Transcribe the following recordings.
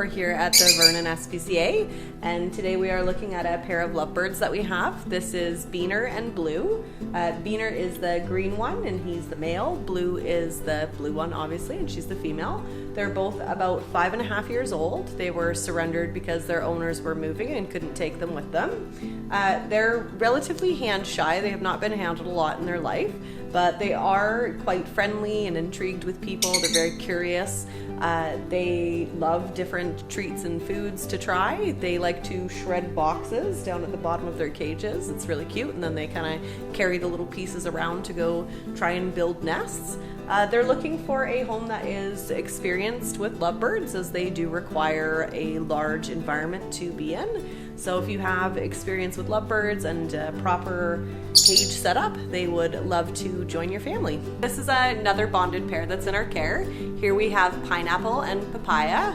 We're here at the Vernon SPCA, and today we are looking at a pair of lovebirds that we have. This is Beaner and Blue. Beaner is the green one and he's the male. Blue is the blue one, obviously, and she's the female. They're both about 5.5 years old. They were surrendered because their owners were moving and couldn't take them with them. They're relatively hand shy. They have not been handled a lot in their life, but they are quite friendly and intrigued with people. They're very curious. They love different treats and foods to try. They like to shred boxes down at the bottom of their cages. It's really cute, and then they kind of carry the little pieces around to go try and build nests. They're looking for a home that is experienced with lovebirds, as they do require a large environment to be in. So if you have experience with lovebirds and a proper cage setup, they would love to join your family. This is another bonded pair that's in our care. Here we have Pineapple and Papaya.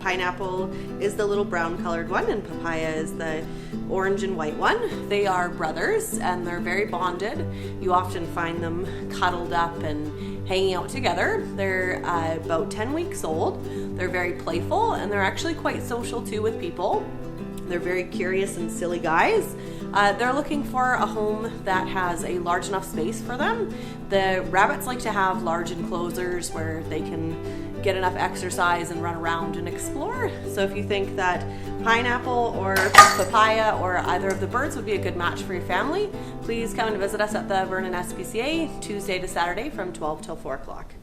Pineapple is the little brown colored one, and Papaya is the orange and white one. They are brothers and they're very bonded. You often find them cuddled up and hanging out together. They're about 10 weeks old. They're very playful, and they're actually quite social too with people. They're very curious and silly guys. They're looking for a home that has a large enough space for them. The rabbits like to have large enclosures where they can get enough exercise and run around and explore. So if you think that Pineapple or Papaya or either of the birds would be a good match for your family, please come and visit us at the Vernon SPCA Tuesday to Saturday from 12 till 4 o'clock.